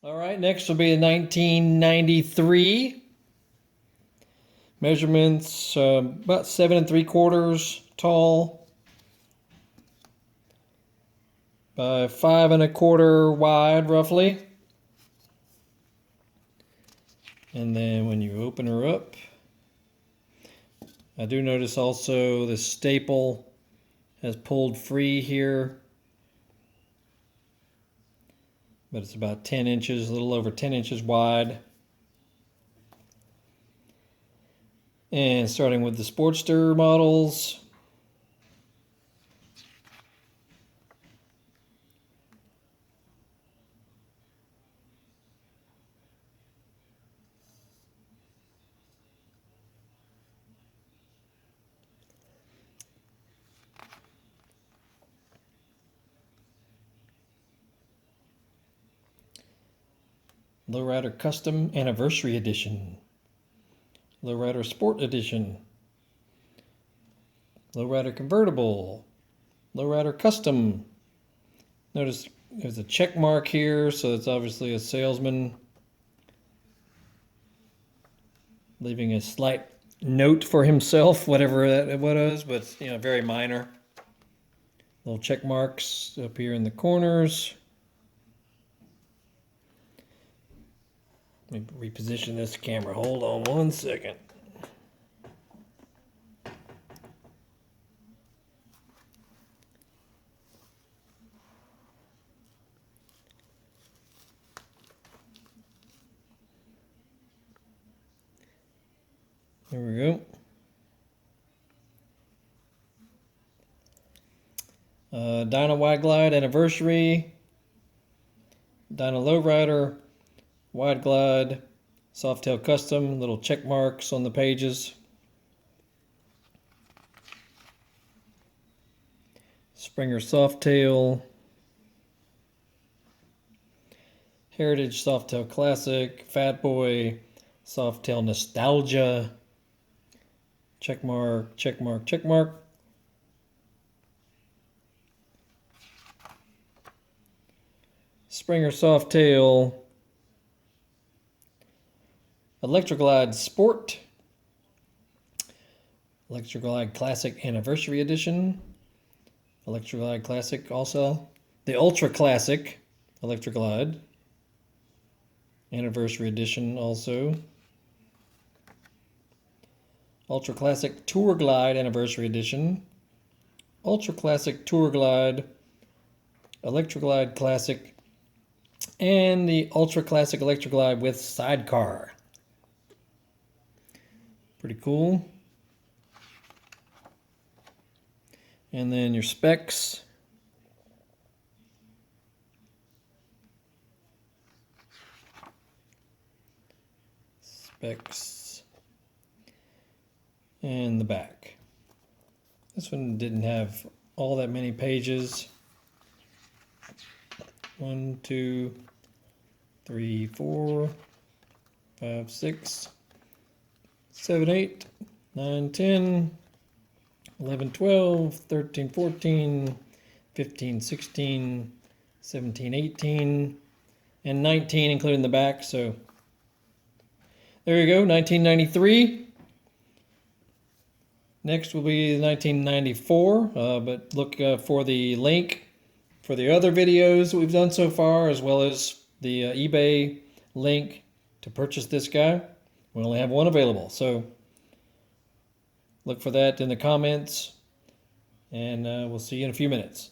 All right, next will be a 1993. Measurements about 7 3/4 tall by 5 1/4 wide, roughly. And then when you open her up, I do notice also the staple has pulled free here, but it's about 10 inches, a little over 10 inches wide. And starting with the Sportster models, Lowrider Custom Anniversary Edition, Lowrider Sport Edition, Lowrider Convertible, Lowrider Custom. Notice there's a check mark here, so it's obviously a salesman leaving a slight note for himself, whatever that was, but very minor. Little check marks up here in the corners. Let me reposition this camera. Hold on one second. There we go. Dyna Wide Glide Anniversary, Dyna Lowrider, Wide Glide, Softail Custom, little check marks on the pages. Springer Softail, Heritage Softail Classic, Fat Boy, Softail Nostalgia, check mark, check mark, check mark. Springer Softail, Electroglide Sport, Electroglide Classic Anniversary Edition, Electroglide Classic also, the Ultra Classic Electroglide Anniversary Edition also, Ultra Classic Tour Glide Anniversary Edition, Ultra Classic Tour Glide, Electroglide Classic, and the Ultra Classic Electroglide with sidecar. Pretty cool. And then your specs. Specs. And the back. This one didn't have all that many pages. 1, 2, 3, 4, 5, 6, 7, 8, 9, 10, 11, 12, 13, 14, 15, 16, 17, 18, and 19, including the back. So there you go, 1993. Next will be 1994, but look for the link for the other videos that we've done so far, as well as the eBay link to purchase this guy. We only have one available, so look for that in the comments, and we'll see you in a few minutes.